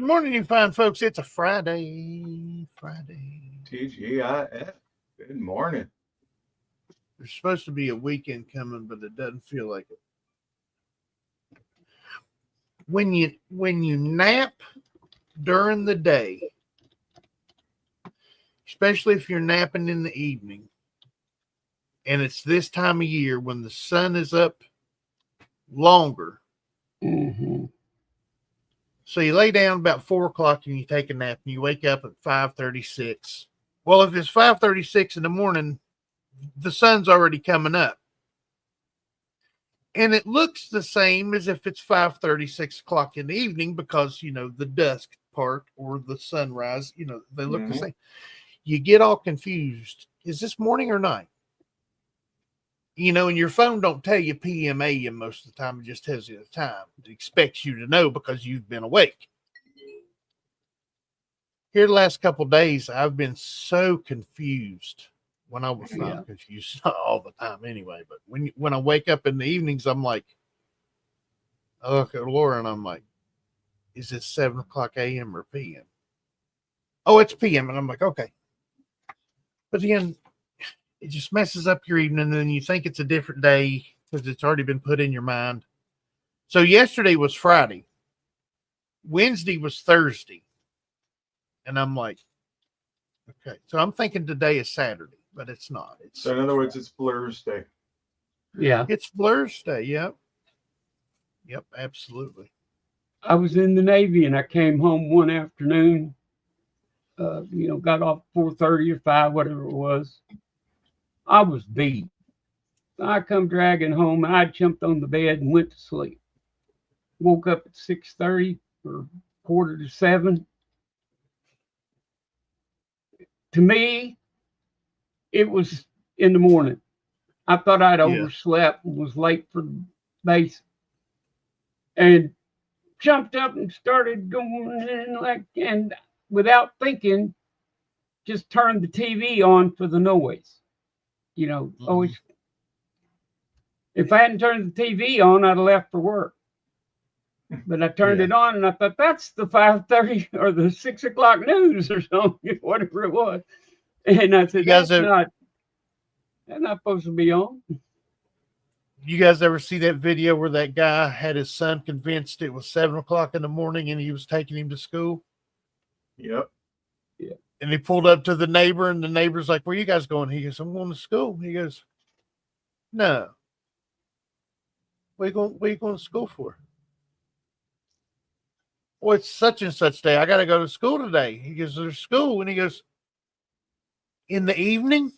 Good morning, you fine folks. It's a Friday. TGIF. Good morning. There's supposed to be a weekend coming, but it doesn't feel like it. When you nap during the day, especially if you're napping in the evening, and it's this time of year when the sun is up longer. Mm-hmm. So you lay down about 4 o'clock and you take a nap and you wake up at 5:36. Well, if it's 5:36 in the morning, the sun's already coming up. And it looks the same as if it's 5:36 o'clock in the evening because, the dusk part or the sunrise, they look the same. You get all confused. Is this morning or night? And your phone don't tell you PM, AM most of the time. It just tells you the time. It expects you to know because you've been awake. Here the last couple of days, I've been so confused. When I was not confused all the time anyway. But when I wake up in the evenings, I'm like, I look at Laura and I'm like, is it 7 o'clock AM or PM? Oh, it's PM. And I'm like, okay. But then it just messes up your evening, and then you think it's a different day because it's already been put in your mind. So yesterday was Friday. Wednesday was Thursday. And I'm like, okay. So I'm thinking today is Saturday, but it's not. So in other words, it's Blur's Day. Yeah. It's Blur's Day, yep. Yep, absolutely. I was in the Navy and I came home one afternoon, got off 4:30 or 5, whatever it was. I was beat. I come dragging home and I jumped on the bed and went to sleep. Woke up at 6:30 or 6:45. To me, it was in the morning. I thought I'd overslept and was late for base. And jumped up and started going and without thinking, just turned the TV on for the noise. Always. If I hadn't turned the TV on, I'd have left for work. But I turned it on and I thought that's the 5:30 or the 6 o'clock news or something, whatever it was. And I said, that's not supposed to be on. You guys ever see that video where that guy had his son convinced it was 7 o'clock in the morning and he was taking him to school? Yep. Yeah. And he pulled up to the neighbor and the neighbor's like, where you guys going? He goes, I'm going to school. He goes, no. What are you going to school for? Well, it's such and such day. I got to go to school today. He goes, there's school. And he goes, in the evening?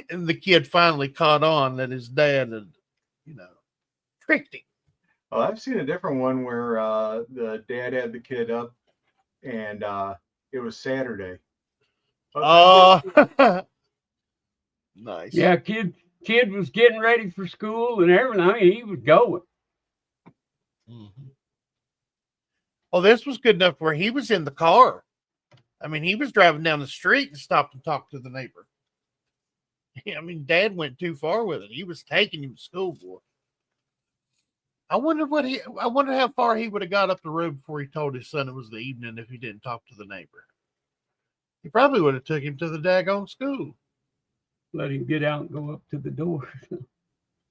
And the kid finally caught on that his dad had, tricked him. Well, I've seen a different one where the dad had the kid up and it was Saturday. Oh, nice. Yeah, kid was getting ready for school and everything. I mean, he was going. Mm-hmm. Well, this was good enough where he was in the car. I mean, he was driving down the street and stopped and talked to the neighbor. I mean, Dad went too far with it. He was taking him to school, boy. I wonder how far he would have got up the road before he told his son it was the evening if he didn't talk to the neighbor. He probably would have took him to the daggone school. Let him get out and go up to the door.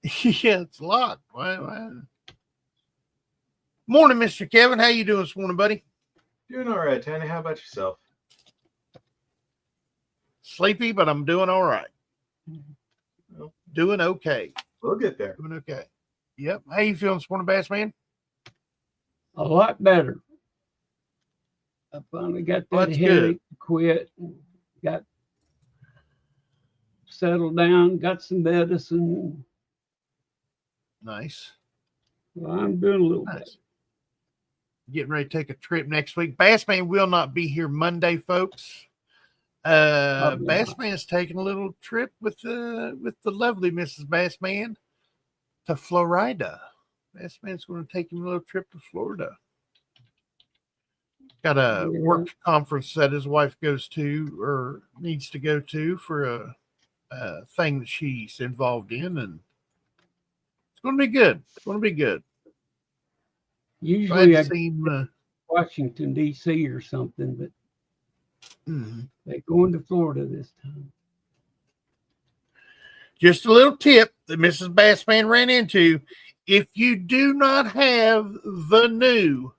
Yeah, it's locked. Why? Morning, Mr. Kevin. How you doing this morning, buddy? Doing all right, Tanny. How about yourself? Sleepy, but I'm doing all right. Well, doing okay. We'll get there. Doing okay. Yep. How you feeling this morning, Bass Man? A lot better. I finally got that headache to quit. Got settled down, got some medicine. Nice. Well, I'm doing a little better. Getting ready to take a trip next week. Bassman will not be here Monday, folks. Bassman is taking a little trip with the lovely Mrs. Bassman to Florida. Bassman's going to take him a little trip to Florida. Got a work conference that his wife goes to or needs to go to for a thing that she's involved in, and it's going to be good. It's going to be good. Usually Glad I to see him. Washington D.C. or something, but they're going to Florida this time. Just a little tip that Mrs. Bassman ran into. If you do not have the new,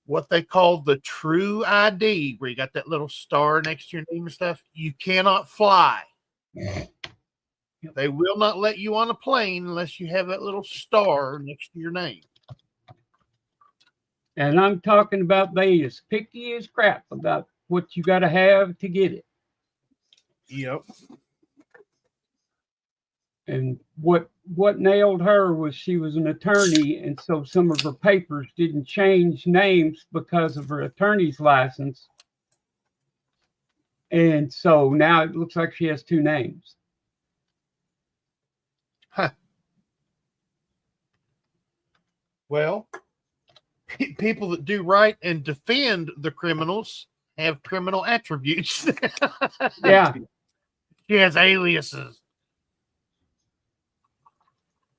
what they call the true ID, where you got that little star next to your name and stuff, you cannot fly. Yep. They will not let you on a plane unless you have that little star next to your name. And I'm talking about they as picky as crap about what you got to have to get it. Yep. And what nailed her was she was an attorney, and so some of her papers didn't change names because of her attorney's license. And so now it looks like she has two names. Huh. Well, people that do right and defend the criminals have criminal attributes. Yeah. She has aliases.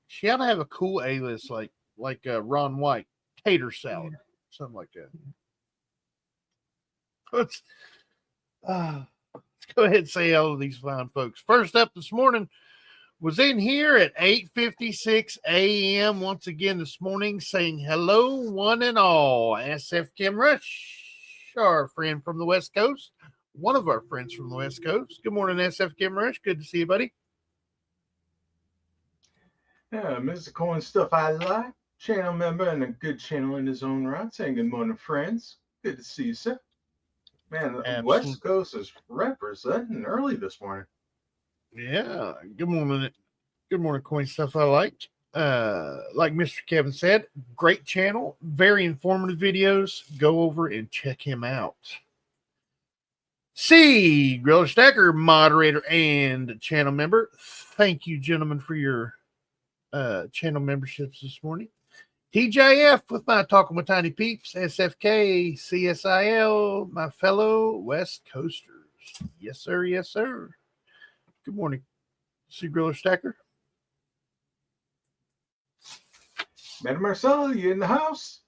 She ought to have a cool alias like Ron White, Tater Salad, something like that. Let's go ahead and say hello to these fine folks. First up this morning was in here at 8:56 a.m. once again this morning, saying hello, one and all. SF Kim Rush, our friend from the West Coast, one of our friends from the West Coast. Good morning, SF Kim Rush. Good to see you, buddy. Yeah, Mr. Coin Stuff I Like, channel member and a good channel in his own right, saying good morning, friends. Good to see you, sir. Man, the Absolutely. West Coast is representing early this morning. Yeah. Good morning. Good morning, Coin Stuff I Like. Like Mr. Kevin said, great channel, very informative videos. Go over and check him out. C. Griller Stacker, moderator and channel member. Thank you, gentlemen, for your channel memberships this morning. TJF with my Talking with Tiny Peeps, SFK, CSIL, my fellow West Coasters. Yes, sir. Yes, sir. Good morning, C. Griller Stacker. Madam Marcel, you in the house?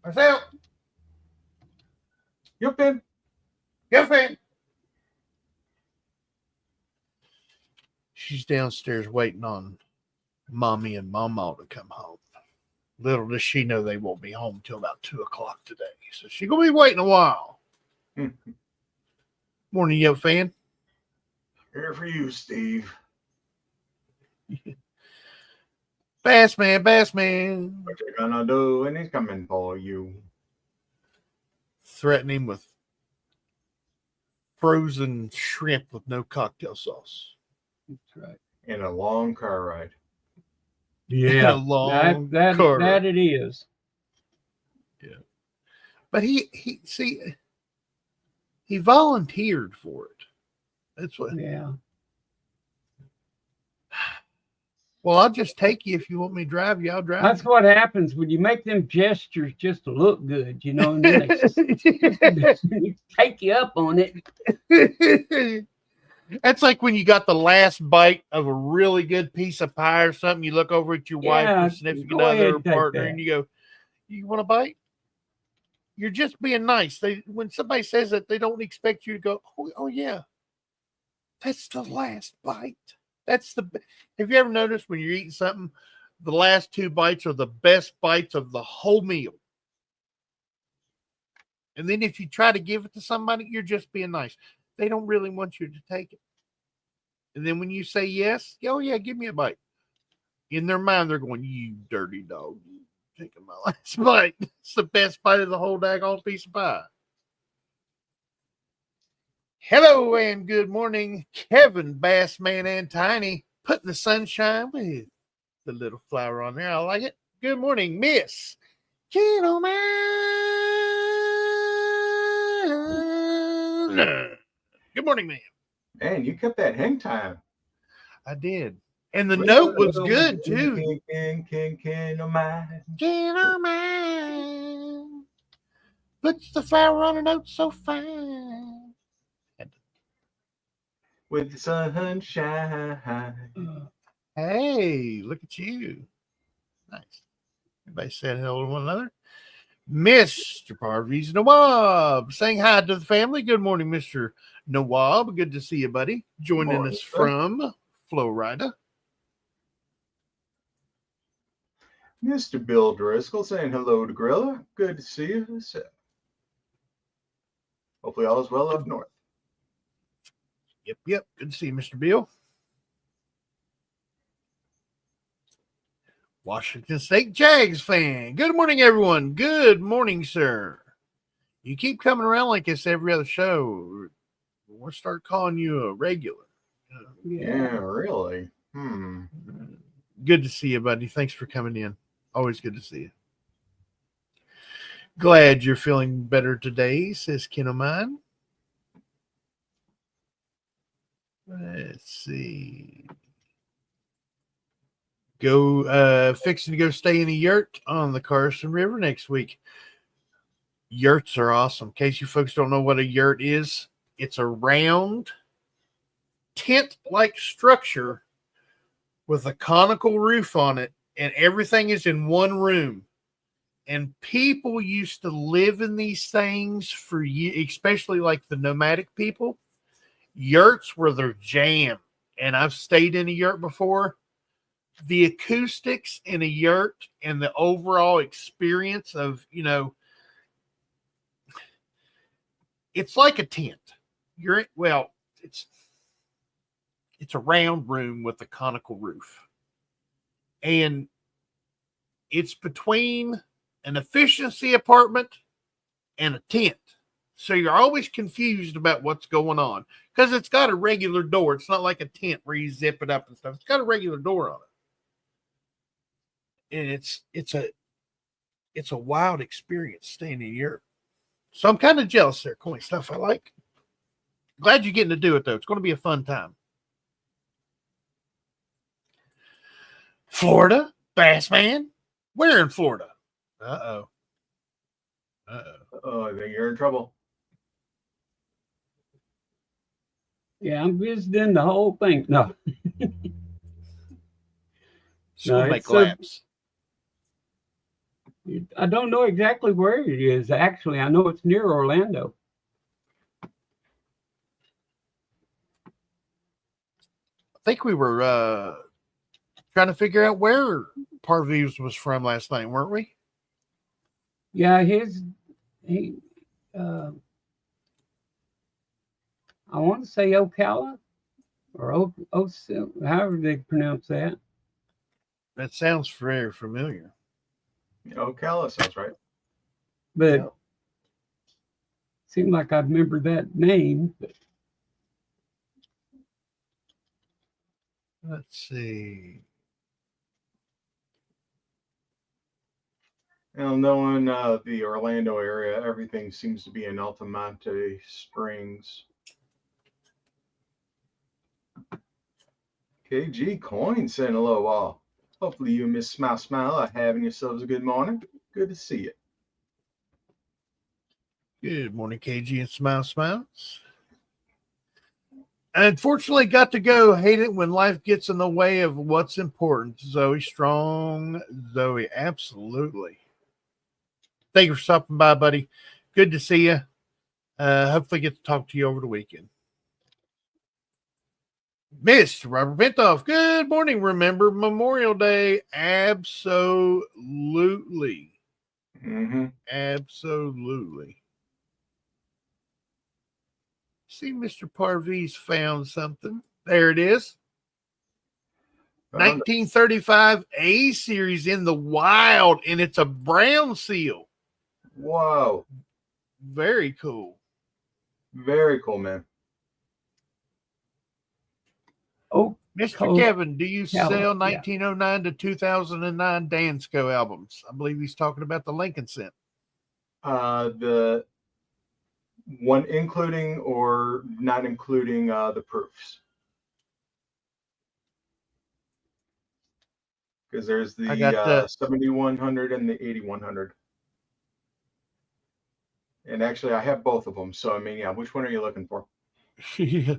Marcel. Yup, in. Yes, man. She's downstairs waiting on Mommy and Mama to come home. Little does she know they won't be home till about 2 o'clock today. So she's going to be waiting a while. Morning, yo fan. Here for you, Steve. Bassman, Bassman. What you gonna do? And he's coming for you. Threatening with frozen shrimp with no cocktail sauce. That's right. In a long car ride. Yeah. A long that car. it is. Yeah. But he volunteered for it. That's what. Yeah. Well, I'll just take you if you want me to drive you. I'll drive. That's what happens when you make them gestures just to look good, you know, and then they take you up on it. That's like when you got the last bite of a really good piece of pie or something. You look over at your wife or significant other or partner, and you go, "You want a bite?" You're just being nice. When somebody says that, they don't expect you to go, "Oh yeah, that's the last bite." Have you ever noticed when you're eating something, the last 2 bites are the best bites of the whole meal? And then if you try to give it to somebody, you're just being nice. They don't really want you to take it. And then when you say yes, oh yeah, give me a bite. In their mind, they're going, "You dirty dog, you taking my last bite." It's the best bite of the whole daggone piece of pie. Hello and good morning, Kevin, Bassman, and Tiny, putting the sunshine with the little flower on there. I like it. Good morning, Miss Gentleman. Good morning, ma'am. Man, you kept that hang time. I did. And the note was good, too. Gentleman. Gentleman. Puts the flower on a note so fine. With the sunshine. Hey, look at you. Nice. Everybody said hello to one another. Mr. Parviz Nawab saying hi to the family. Good morning, Mr. Nawab. Good to see you, buddy. Joining Morning, us sir. from Florida. Mr. Bill Driscoll saying hello to Grilla. Good to see you, sir. Hopefully all is well up north. Yep. Good to see you, Mr. Bill. Washington State Jags fan. Good morning, everyone. Good morning, sir. You keep coming around like this every other show. We'll start calling you a regular. Yeah, really? Good to see you, buddy. Thanks for coming in. Always good to see you. Glad you're feeling better today, says Ken of mine. Let's see. Fixing to go stay in a yurt on the Carson River next week. Yurts are awesome. In case you folks don't know what a yurt is, it's a round tent-like structure with a conical roof on it, and everything is in one room. And people used to live in these things for years, especially like the nomadic people. Yurts were their jam. And I've stayed in a yurt before. The acoustics in a yurt and the overall experience of, it's like a tent. It's a round room with a conical roof. And it's between an efficiency apartment and a tent. So you're always confused about what's going on because it's got a regular door. It's not like a tent where you zip it up and stuff. It's got a regular door on it. And it's a wild experience staying in Europe. So I'm kind of jealous there. Cool stuff I like. Glad you're getting to do it, though. It's going to be a fun time. Florida, Bassman. Where in Florida? Uh-oh. Oh, I think you're in trouble. Yeah, I'm visiting the whole thing. No. School make laps. I don't know exactly where it is. Actually, I know it's near Orlando. I think we were trying to figure out where Parviz was from last night, weren't we? Yeah, I want to say Ocala or however they pronounce that. That sounds very familiar. Ocala sounds right. But Yeah. seemed like I remember that name. But let's see. Well, knowing the Orlando area, everything seems to be in Altamonte Springs. KG Coin saying hello all. Hopefully you and Miss Smile are having yourselves a good morning. Good to see you. Good morning, KG and Smiles. I unfortunately got to go. Hate it when life gets in the way of what's important. Zoey, strong Zoey, absolutely. Thank you for stopping by, buddy. Good to see you. Hopefully get to talk to you over the weekend. Mr. Robert Bentoff, good morning. Remember Memorial Day? Absolutely. Absolutely. See, Mr. Parviz found something. There it is. 1935 A series in the wild, and it's a brown seal. Wow. Very cool. Very cool, man. Oh, Mr. Kevin, do you sell 1909 to 2009 Dansco albums? I believe he's talking about the Lincoln Cent. The one including or not including the proofs. Because there's the 7100 and the 8100. And actually, I have both of them. So, I mean, yeah, which one are you looking for? Yeah.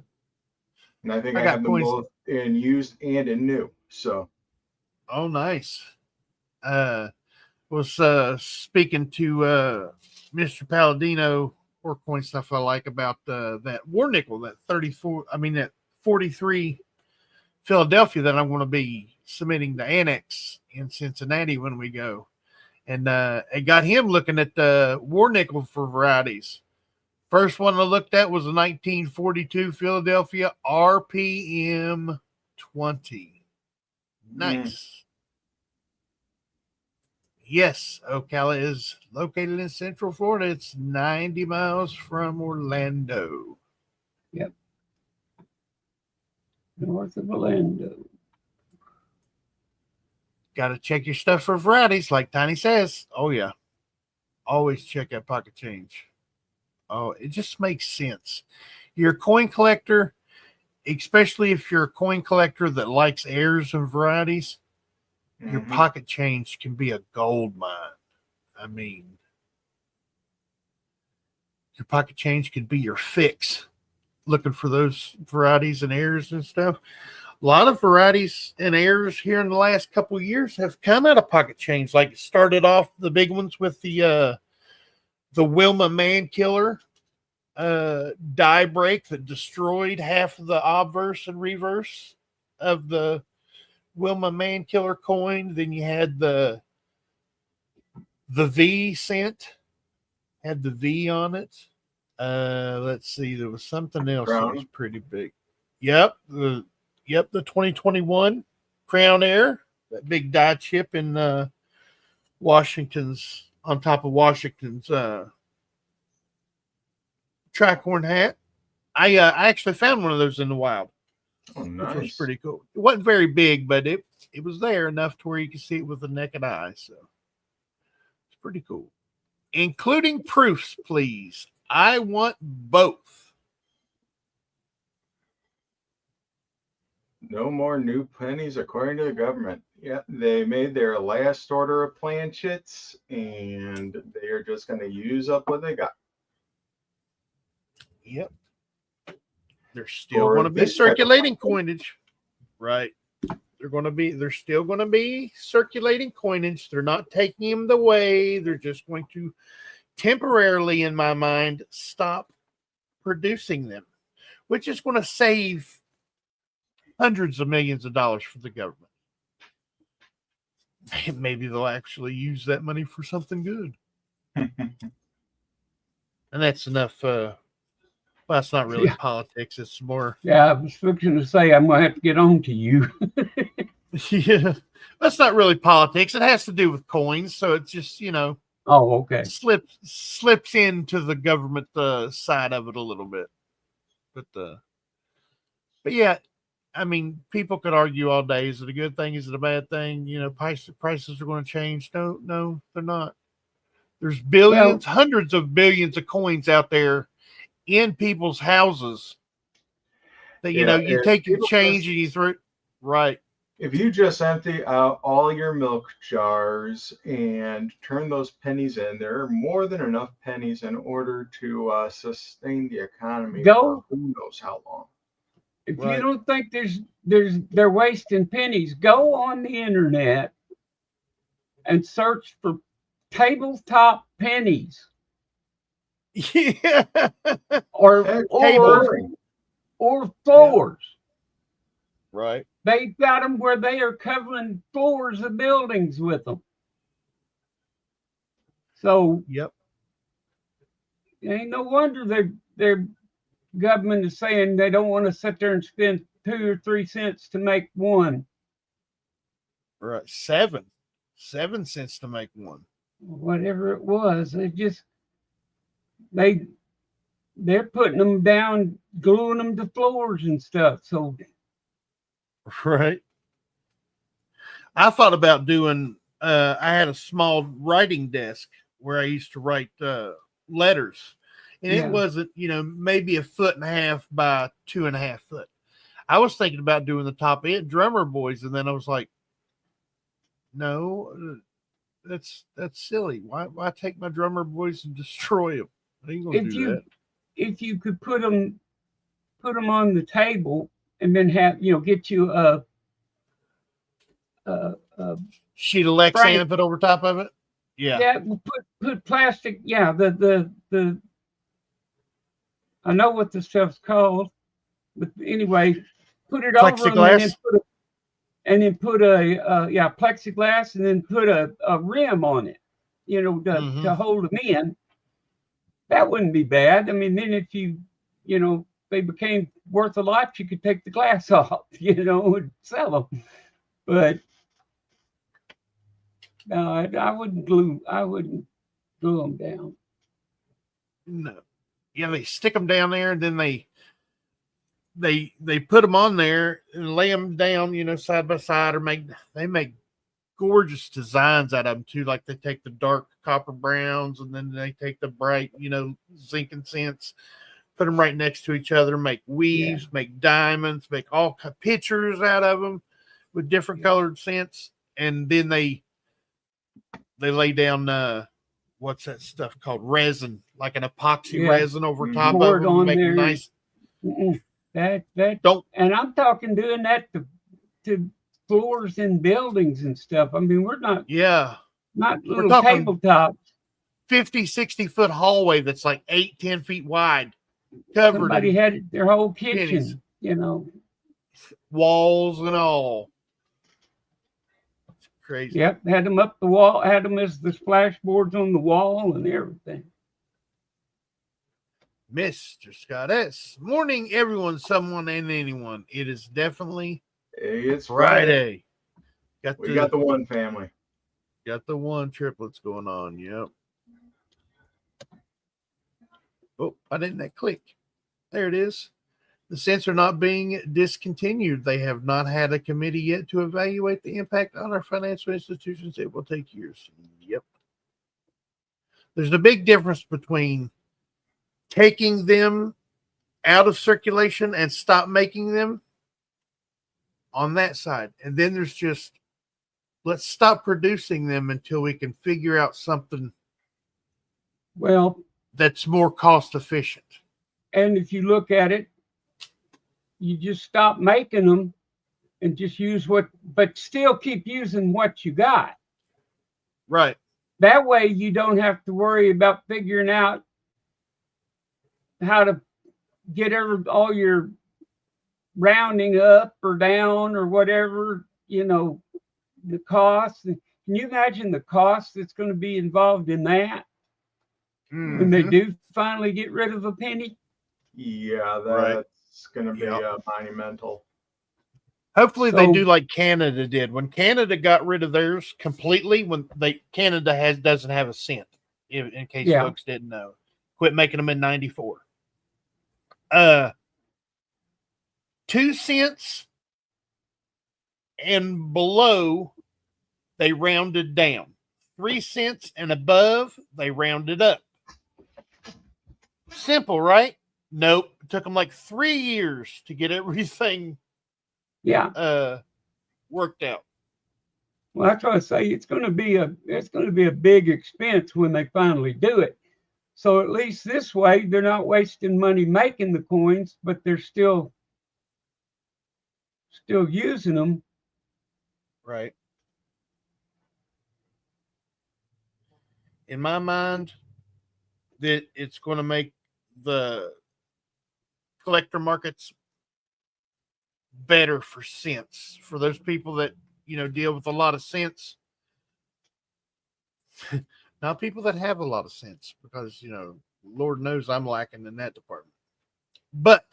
And I think I have them both in used and in new. So. Oh, nice. Well, was speaking to Mr. Palladino, or coin stuff I like, about that war nickel, that 43 Philadelphia that I'm going to be submitting to Annex in Cincinnati when we go. And it got him looking at the war nickel for varieties. First one I looked at was a 1942 Philadelphia RPM 20. Nice. Yes, Ocala is located in Central Florida. It's 90 miles from Orlando. Yep. North of Orlando. Got to check your stuff for varieties, like Tiny says. Oh, yeah. Always check that pocket change. Oh, it just makes sense. You're a coin collector, especially if you're a coin collector that likes heirs and varieties, your pocket change can be a gold mine. I mean, your pocket change could be your fix, looking for those varieties and heirs and stuff. A lot of varieties and heirs here in the last couple of years have come out of pocket change. Like, it started off the big ones with the Wilma Man Killer die break that destroyed half of the obverse and reverse of the Wilma Man Killer coin. Then you had the V cent, had the V on it. Let's see, there was something else that was pretty big. Yep, the 2021 Crown Air, that big die chip in Washington's, on top of Washington's tricorn hat. I actually found one of those in the wild. Oh, nice. Which was pretty cool. It wasn't very big, but it was there enough to where you could see it with the naked eye. So it's pretty cool. Including proofs, please. I want both. No more new pennies, according to the government. Yeah, they made their last order of planchets, and they are just going to use up what they got. Yep. They're still going to be circulating coinage. Right. They're still going to be circulating coinage. They're not taking them away. They're just going to temporarily, in my mind, stop producing them, which is going to save hundreds of millions of dollars for the government. Maybe they'll actually use that money for something good. And that's enough. Well, it's not really politics. It's more. Yeah, I was fixing to say I'm going to have to get on to you. Yeah, that's not really politics. It has to do with coins. So it's just, Oh, okay. Slips into the government side of it a little bit. But yeah, I mean, people could argue all day. Is it a good thing? Is it a bad thing? Prices are going to change. No, they're not. There's billions, hundreds of billions of coins out there in people's houses that, you take your change and you throw it. Right. If you just empty out all your milk jars and turn those pennies in, there are more than enough pennies in order to sustain the economy for who knows how long. If you don't think they're wasting pennies, go on the internet and search for tabletop pennies. Yeah. or floors. Yeah. Right. They've got them where they are covering floors of buildings with them. So yep. Ain't no wonder their government is saying they don't want to sit there and spend 2 or 3 cents to make one. Right. 7 cents to make one. Whatever it was, they're putting them down, gluing them to floors and stuff. So, right. I thought about doing. I had a small writing desk where I used to write letters, and it wasn't, maybe 1.5 feet by 2.5 feet. I was thinking about doing the top end drummer boys, and then I was like, no, that's silly. Why take my drummer boys and destroy them? I ain't gonna do that. If you could put them on the table and then have, get you a sheet of Lexan and put over top of it. Yeah, put plastic. Yeah, the I know what the stuff's called, but anyway, put it over them and then put a plexiglass and then put a rim on it, to hold them in. That wouldn't be bad. I mean, then if they became worth a lot, you could take the glass off, and sell them. But no, I wouldn't glue them down. No. Yeah, they stick them down there, and then they put them on there and lay them down, side by side, or they make gorgeous designs out of them too. Like they take the dark copper browns and then they take the bright, zinc and scents, put them right next to each other, make weaves, make diamonds, make all pictures out of them with different colored scents, and then they lay down what's that stuff called? Resin, like an epoxy resin over top of them, on make there. Nice. That don't. And I'm talking doing that to floors in buildings and stuff. I mean, we're not. Yeah. Not little tabletops. 50, 60 foot hallway that's like 8-10 feet wide. Covered. Somebody had their whole kitchen, walls and all. It's crazy. Yep, had them up the wall, had them as the splashboards on the wall and everything. Mr. Scott S. Morning, everyone, someone, and anyone. It is definitely Friday. We got the one family. Got the one triplets going on. Yep. Oh, why didn't that click? There it is. The scents are not being discontinued. They have not had a committee yet to evaluate the impact on our financial institutions. It will take years. Yep. There's a big difference between taking them out of circulation and stop making them on that side. And then there's just, let's stop producing them until we can figure out something that's more cost efficient. And if you look at it, you just stop making them and just use but still keep using what you got. Right. That way you don't have to worry about figuring out how to get all your rounding up or down or whatever, the cost. Can you imagine the cost that's going to be involved in that when they do finally get rid of a penny? Yeah, that's going to be monumental. Hopefully they do like Canada did. When Canada got rid of theirs completely, Canada doesn't have a cent, in case folks didn't know. Quit making them in 94. 2 cents and below, they rounded down. 3 cents and above, they rounded up. Simple, right? Nope. It took them like 3 years to get everything worked out. Well, that's what I say. It's going to be a big expense when they finally do it. So at least this way, they're not wasting money making the coins, but they're still using them. Right. In my mind, that it's going to make the collector markets better for cents. For those people that, deal with a lot of cents. Not people that have a lot of sense, because, Lord knows I'm lacking in that department. But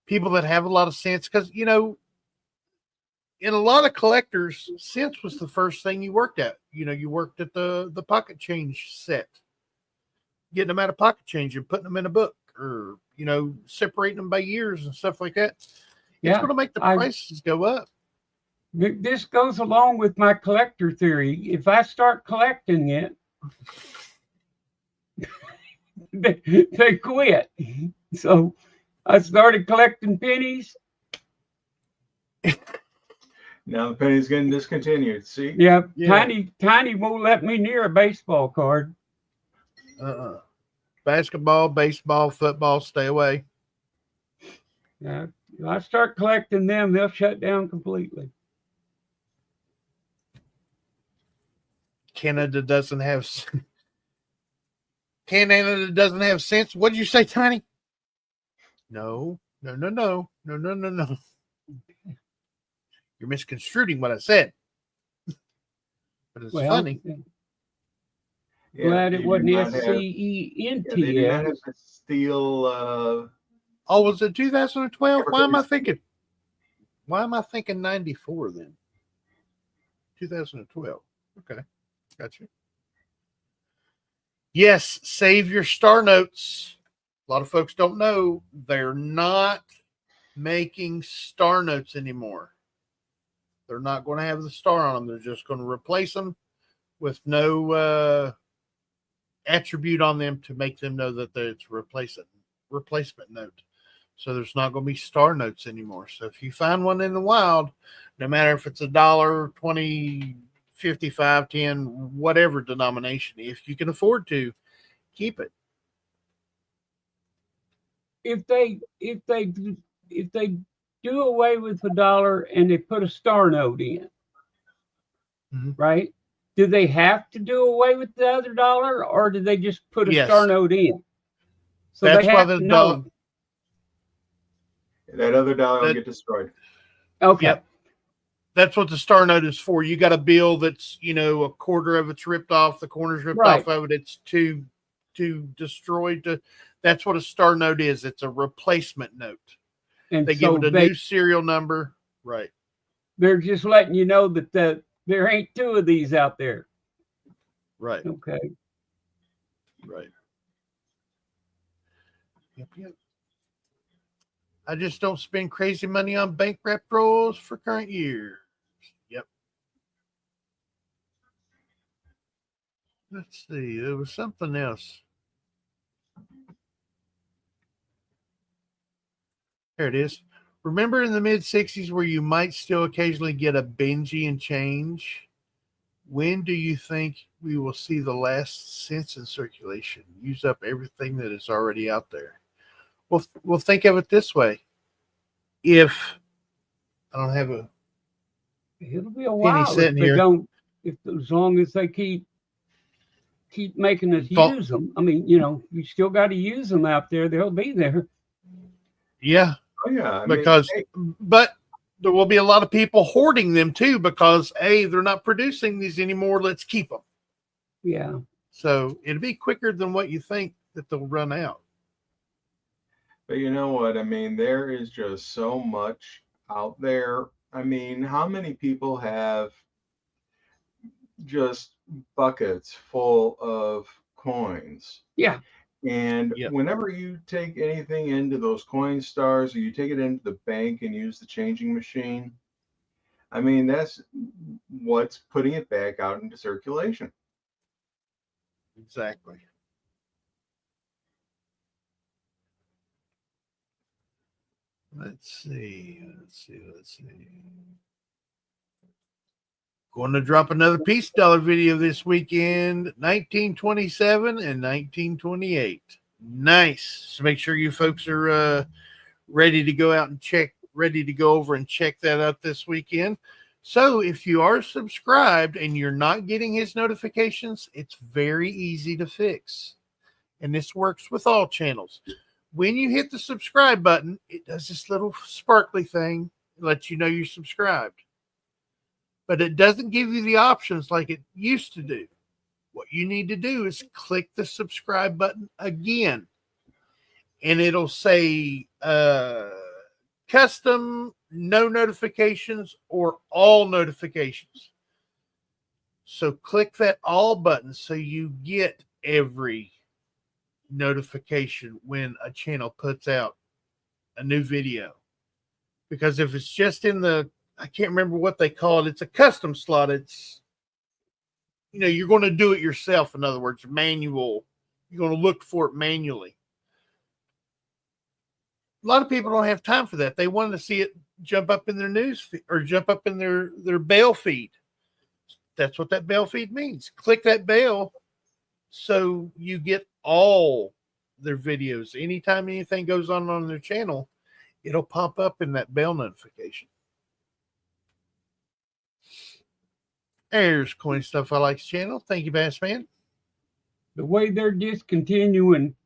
people that have a lot of sense, because, in a lot of collectors, sense was the first thing you worked at. You worked at the pocket change set, getting them out of pocket change and putting them in a book, or, separating them by years and stuff like that. It's going to make the prices go up. This goes along with my collector theory. If I start collecting it, they quit. So I started collecting pennies. Now the penny's getting discontinued. See? Yeah. Tiny won't let me near a baseball card. Basketball, baseball, football, stay away. Yeah. If I start collecting them, they'll shut down completely. Canada doesn't have sense. What did you say, Tiny? No. You're misconstruing what I said. But it's funny. Yeah, Glad it wasn't SCENT. They do not have to steal. Oh, was it 2012? Why am I thinking 94 then? 2012. Okay, gotcha. Yes, save your star notes. A lot of folks don't know they're not making star notes anymore. They're not going to have the star on them. They're just going to replace them with no attribute on them to make them know that it's replacement note. So there's not going to be star notes anymore. So if you find one in the wild, no matter if it's $1, 20, 55, 10, whatever denomination, if you can afford to, keep it. If they do away with $1 and they put a star note in, right? Do they have to do away with the other $1, or do they just put a star note in? So that's they have to know. That other $1 will get destroyed. Okay. Yep. That's what the star note is for. You got a bill that's, a quarter of it's ripped off, the corner's ripped off of it. It's too destroyed. That's what a star note is. It's a replacement note. And they give it a new serial number. Right. They're just letting you know that there ain't two of these out there. Right. Okay. Right. Yep. I just don't spend crazy money on bank wrap rolls for current year. Yep. Let's see. There was something else. There it is. Remember in the mid-60s where you might still occasionally get a Benji and change? When do you think we will see the last cents in circulation? Use up everything that is already out there. Well, think of it this way. If I don't have it'll be a while if they don't. If as long as they keep making us use them. I mean, you still got to use them out there. They'll be there. Yeah. Oh yeah. But there will be a lot of people hoarding them too because they're not producing these anymore. Let's keep them. Yeah. So it'll be quicker than what you think that they'll run out. But you know what? I mean, there is just so much out there. I mean, how many people have just buckets full of coins? Yeah. And whenever you take anything into those coin stars or you take it into the bank and use the changing machine, I mean, that's what's putting it back out into circulation. Exactly. Let's see. Going to drop another Peace Dollar video this weekend, 1927 and 1928. Nice. So make sure you folks are ready to go out and ready to go over and check that out this weekend. So if you are subscribed and you're not getting his notifications, it's very easy to fix. And this works with all channels. When you hit the subscribe button, it does this little sparkly thing. It lets you know you're subscribed. But it doesn't give you the options like it used to do. What you need to do is click the subscribe button again. And it'll say custom, no notifications, or all notifications. So click that all button so you get every notification when a channel puts out a new video. Because if it's just in I can't remember what they call it. It's a custom slot. It's, you're going to do it yourself. In other words, manual. You're going to look for it manually. A lot of people don't have time for that. They want to see it jump up in their news feed or jump up in their bell feed. That's what that bell feed means. Click that bell so you get all their videos. Anytime anything goes on their channel, it'll pop up in that bell notification. There's Coin Stuff I Like channel. Thank you, Bass Man. The way they're discontinuing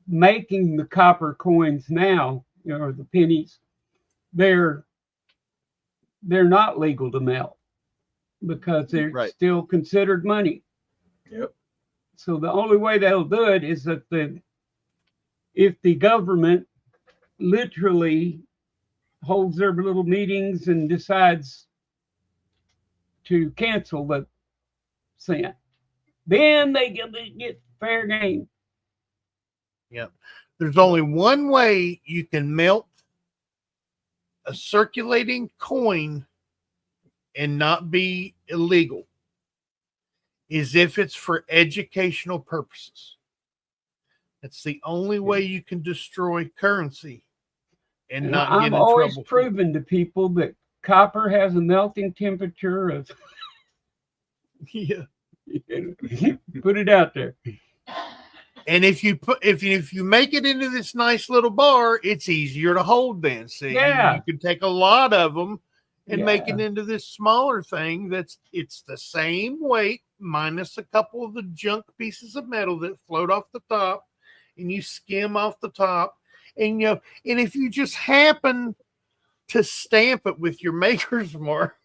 making the copper coins now, or the pennies, they're not legal to melt because they're still considered money. Yep. So the only way they'll do it is that if the government literally holds their little meetings and decides to cancel the cent, then they get fair game. Yep. There's only one way you can melt a circulating coin and not be illegal, is if it's for educational purposes. That's the only way you can destroy currency and not get in trouble. I've always proven to people that copper has a melting temperature of yeah. Put it out there. And if you make it into this nice little bar, it's easier to hold then. See, you can take a lot of them and make it into this smaller thing it's the same weight minus a couple of the junk pieces of metal that float off the top, and you skim off the top, and and if you just happen to stamp it with your maker's mark,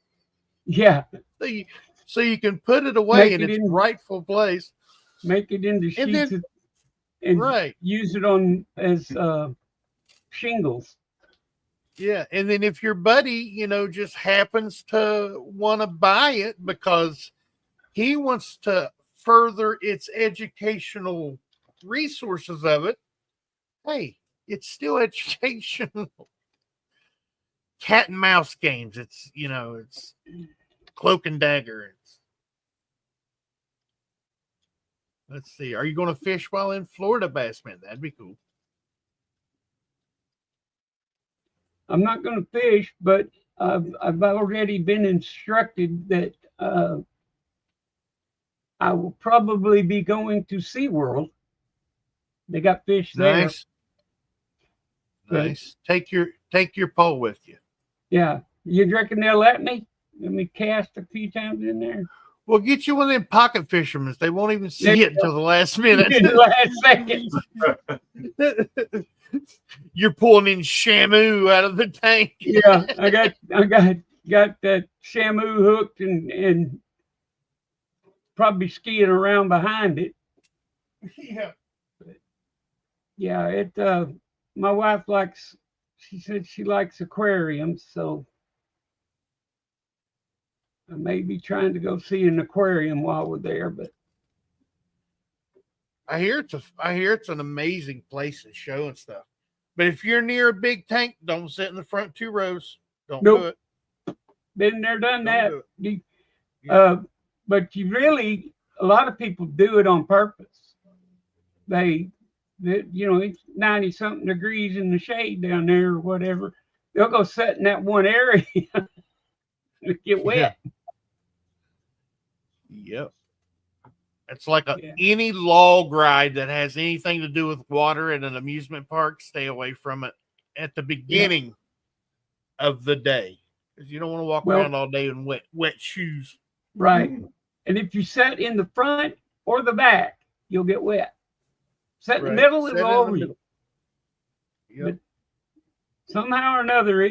so you can put it away in its rightful place, make it into sheets and use it on as shingles. Yeah, and then if your buddy, just happens to want to buy it because he wants to further its educational resources of it, hey, it's still educational. Cat and mouse games. It's it's cloak and dagger. Let's see. Are you going to fish while in Florida, Bassman? That'd be cool. I'm not going to fish, but I've already been instructed that I will probably be going to SeaWorld. They got fish there. Nice. Take your pole with you. Yeah. You reckon they'll let me? Let me cast a few times in there. We'll get you one of them pocket fishermen. They won't even see it until the last minute. The last second. You're pulling in Shamu out of the tank. Yeah, I got that Shamu hooked and probably skiing around behind it. Yeah. But yeah, my wife she said she likes aquariums, so I may be trying to go see an aquarium while we're there, but I hear it's an amazing place to show and stuff. But if you're near a big tank, don't sit in the front 2 rows. Don't do it. Been there, done that. But a lot of people do it on purpose. It's 90 something degrees in the shade down there or whatever. They'll go sit in that one area and get wet. Yep. It's like any log ride that has anything to do with water at an amusement park. Stay away from it at the beginning of the day, because you don't want to walk around all day in wet shoes. Right. And if you sit in the front or the back, you'll get wet. Sit in the middle, it'll go over you. Yep. But somehow or another,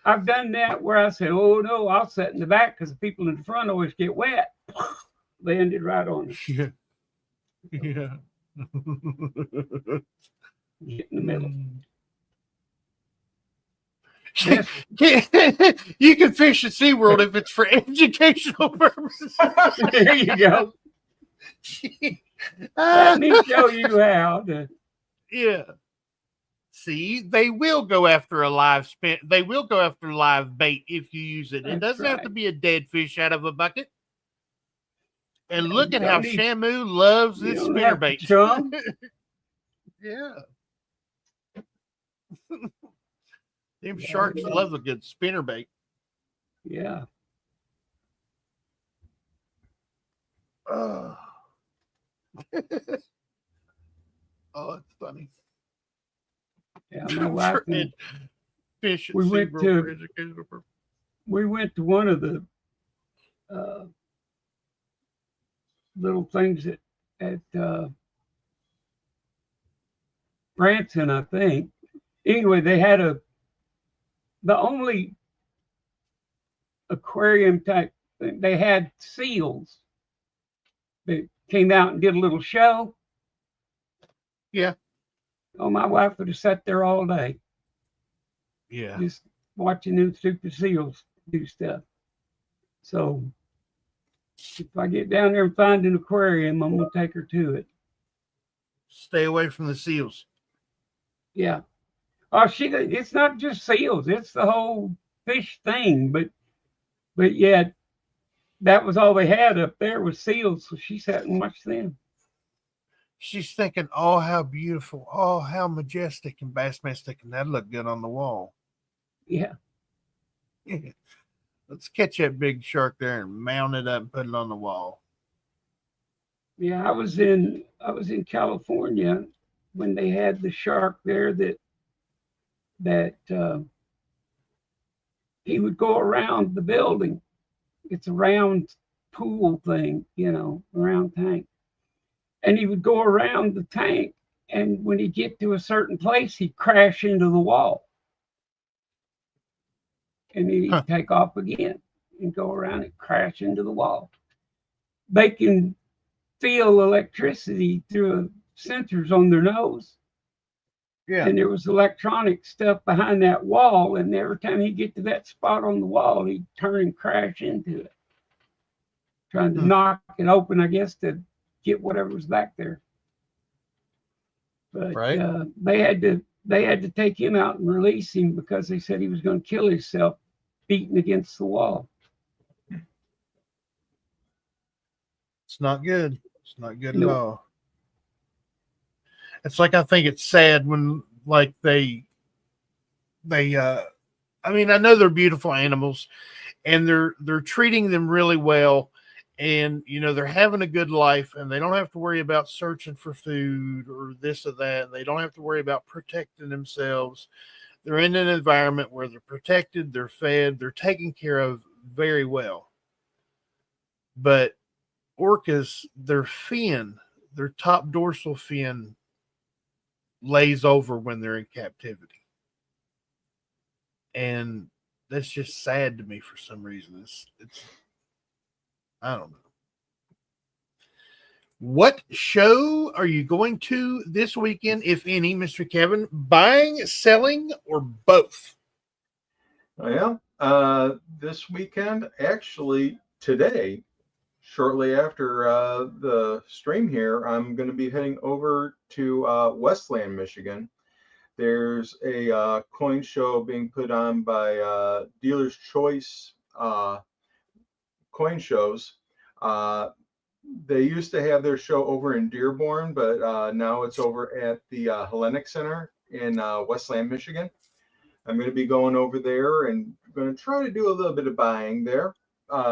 I've done that where I say, oh no, I'll sit in the back because the people in the front always get wet. Landed right on it. Yeah. Get in the middle. You can fish at SeaWorld if it's for educational purposes. There you go. Let me show you how to. Yeah. See, they will go after a live They will go after live bait if you use it. It doesn't have to be a dead fish out of a bucket. And look at how Shamu loves this spinnerbait. Yeah. Them sharks love a good spinnerbait. Yeah. Oh, it's funny. Yeah, my wife and fish. We went to one of the little things at Branchland, I think. Anyway, they had the only aquarium type thing. They had seals that came out and did a little show. Yeah. Oh, my wife would have sat there all day. Yeah. Just watching them stupid seals do stuff. So if I get down there and find an aquarium, I'm gonna take her to it. Stay away from the seals. Yeah. Oh, it's not just seals, it's the whole fish thing. But yeah, that was all they had up there was seals. So she sat and watched them. She's thinking, oh, how beautiful, oh, how majestic and bassmastic, and that looked good on the wall. Yeah. Let's catch that big shark there and mount it up and put it on the wall. Yeah, I was in California when they had the shark there that he would go around the building. It's a round pool thing, a round tank. And he would go around the tank, and when he'd get to a certain place, he'd crash into the wall. And he'd take off again and go around and crash into the wall. They can feel electricity through sensors on their nose. Yeah. And there was electronic stuff behind that wall, and every time he'd get to that spot on the wall, he'd turn and crash into it, trying to knock it open, I guess, to get whatever was back there. But right. They had to take him out and release him because they said he was going to kill himself beating against the wall. It's not good. It's not good at all. It's like, I think it's sad when like they I mean, I know they're beautiful animals and they're treating them really well. And, they're having a good life and they don't have to worry about searching for food or this or that. They don't have to worry about protecting themselves. They're in an environment where they're protected, they're fed, they're taken care of very well. But orcas, their top dorsal fin lays over when they're in captivity. And that's just sad to me for some reason. It's I don't know. What show are you going to this weekend, if any, Mr. Kevin? Buying, selling, or both? Well, this weekend, actually today, shortly after the stream here, I'm going to be heading over to Westland, Michigan. There's a coin show being put on by Dealer's Choice coin shows. They used to have their show over in Dearborn, but now it's over at the Hellenic Center in Westland, Michigan. I'm going to be going over there and going to try to do a little bit of buying there,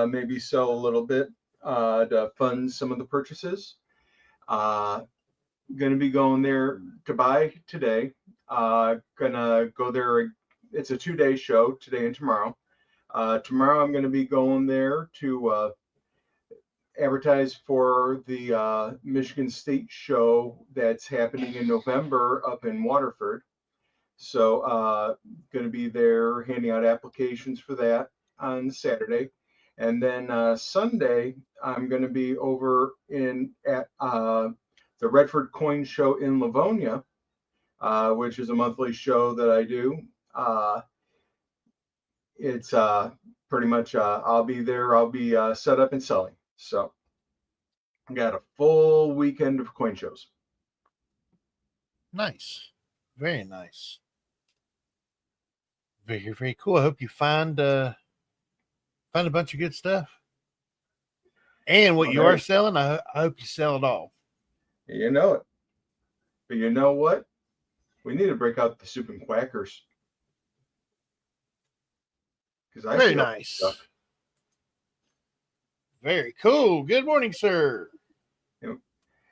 maybe sell a little bit to fund some of the purchases. Going to be going there to buy today. Gonna go there. It's a 2-day show, today and tomorrow. Tomorrow I'm going to be going there to advertise for the Michigan State show that's happening in November up in Waterford. So going to be there handing out applications for that on Saturday. And then Sunday, I'm going to be over at the Redford Coin Show in Livonia, which is a monthly show that I do. It's pretty much I'll be there. I'll be set up and selling. So I got a full weekend of coin shows. Nice. Very nice. Very, very cool. I hope you find a bunch of good stuff. And what you are selling, I hope you sell it all. You know it. But you know what? We need to break out the soup and quackers. Very nice. Very cool. Good morning, sir.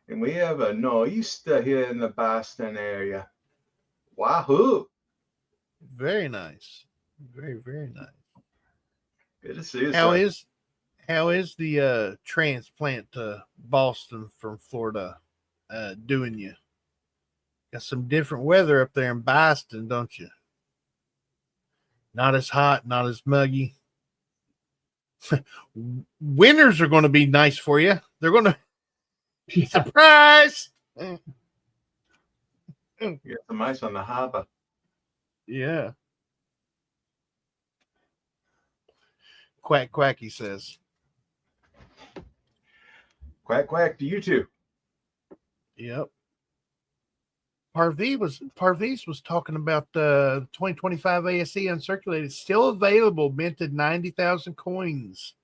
And we have a nor'easter here in the Boston area. Wahoo! Very nice. Very, very nice. Good to see you. How How is the transplant to Boston from Florida doing you? Got some different weather up there in Boston, don't you? Not as hot, not as muggy. Winters are going to be nice for you. They're going to surprise. You got some ice on the harbor. Yeah. Quack, quack, he says. Quack, quack to you too. Yep. Parviz was talking about the 2025 ASE uncirculated, still available, minted 90,000 coins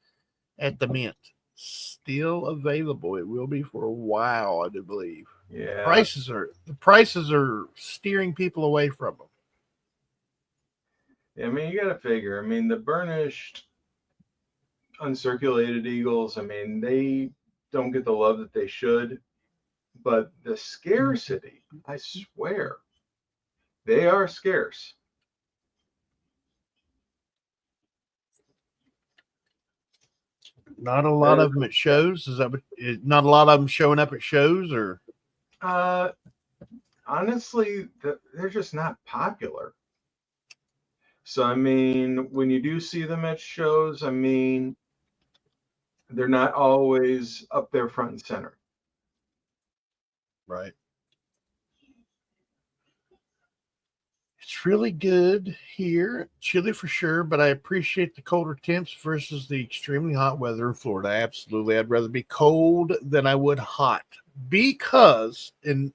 at the mint. Still available. It will be for a while, I do believe. Yeah. The prices are steering people away from them. I mean, you got to figure. I mean, the burnished uncirculated eagles, I mean, they don't get the love that they should, but the scarcity, I swear, they are scarce. Not a lot of them at shows. Is that not a lot of them showing up at shows, or? Honestly, they're just not popular. So, I mean, when you do see them at shows, I mean, they're not always up there front and center. Right. It's really good here. Chilly for sure, but I appreciate the colder temps versus the extremely hot weather in Florida. Absolutely. I'd rather be cold than I would hot. Because, and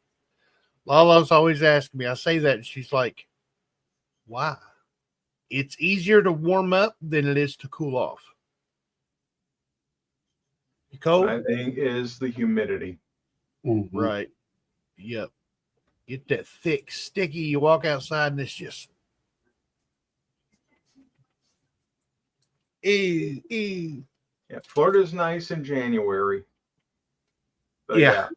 Lala's always asking me, I say that, and she's like, why? It's easier to warm up than it is to cool off. You cold? I think is the humidity. Mm-hmm. Right. Yep. Get that thick, sticky. You walk outside and it's just. Ew. Yeah, Florida's nice in January. But yeah.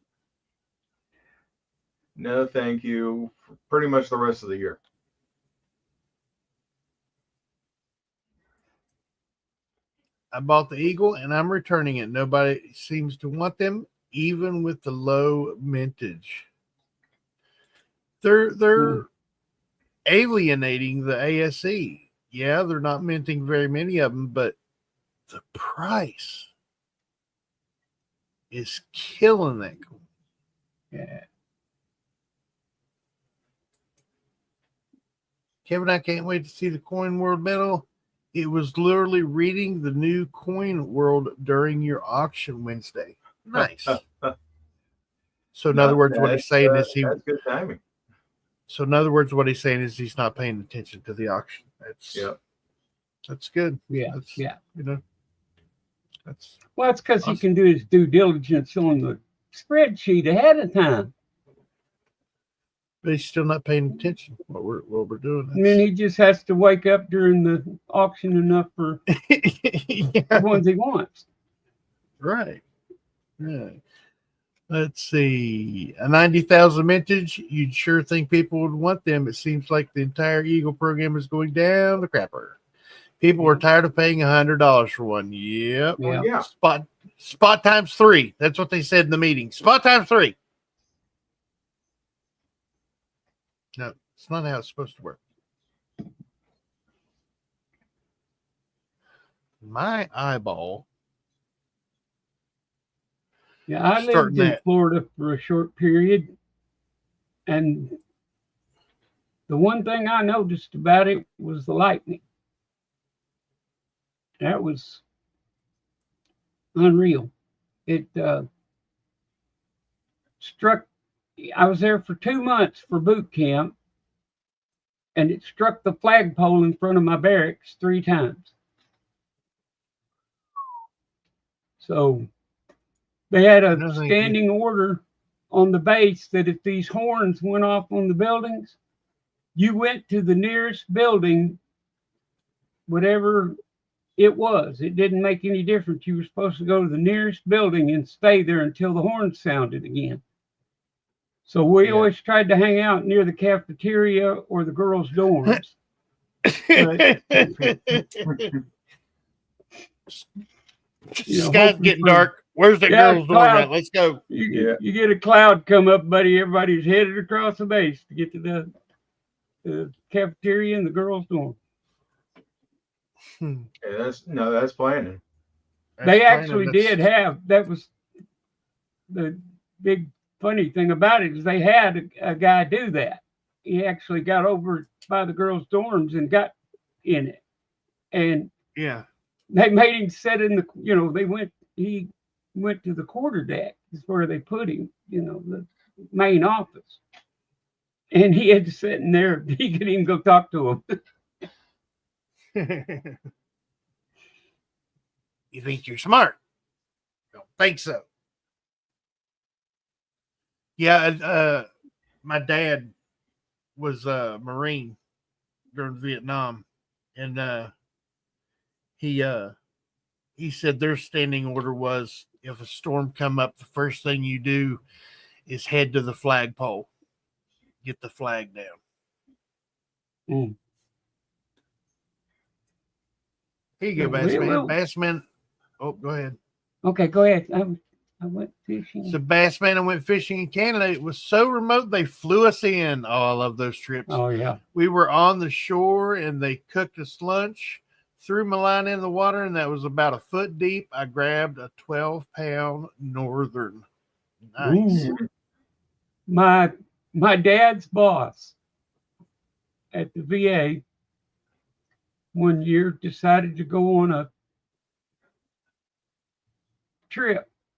No, thank you. For pretty much the rest of the year. I bought the Eagle and I'm returning it. Nobody seems to want them, even with the low mintage. They're alienating the ASE. Yeah, they're not minting very many of them, but the price is killing that coin. Yeah. Kevin, I can't wait to see the Coin World medal. It was literally reading the new Coin World during your auction Wednesday. Nice. So in other words, what he's saying is that's good timing. So in other words, what he's saying is he's not paying attention to the auction. That's good. Yeah. That's, yeah. You know, that's Well, it's because awesome. he can do his due diligence on the spreadsheet ahead of time. But he's still not paying attention to what we're doing. And then he just has to wake up during the auction enough for the ones he wants. Right. Yeah. Let's see. A 90,000 mintage, you'd sure think people would want them. It seems like the entire Eagle program is going down the crapper. People are tired of paying $100 for one. Yep. Yeah. Spot times 3. That's what they said in the meeting. Spot times 3. No, it's not how it's supposed to work. My eyeball. Yeah, I lived in Florida for a short period, and the one thing I noticed about it was the lightning. That was unreal. It struck. I was there for 2 months for boot camp, and it struck the flagpole in front of my barracks 3 times. So they had a standing order on the base that if these horns went off on the buildings, you went to the nearest building, whatever it was. It didn't make any difference. You were supposed to go to the nearest building and stay there until the horn sounded again. So we always tried to hang out near the cafeteria or the girls' dorms. Sky's getting dark. Where's that girl's dorm at? Let's go. You get a cloud come up, buddy. Everybody's headed across the base to get to the cafeteria and the girls' dorm. Yeah, that's planning. They actually did have, that was the big funny thing about it, is they had a guy do that. He actually got over by the girls' dorms and got in it. And they made him sit in the, he went to the quarterdeck is where they put him, the main office. And he had to sit in there. He could even go talk to him. You think you're smart? Don't think so. Yeah, my dad was a Marine during Vietnam, and he said their standing order was if a storm come up, the first thing you do is head to the flagpole, get the flag down. Here you go, Bassman. Bassman. Oh, go ahead. Okay, go ahead. I went fishing. So Bassman, I went fishing in Canada. It was so remote, they flew us in. Oh, I love those trips. Oh, yeah. We were on the shore, and they cooked us lunch, threw my line in the water, and that was about a foot deep. I grabbed a 12-pound northern. Nice. Ooh. My dad's boss at the VA one year decided to go on a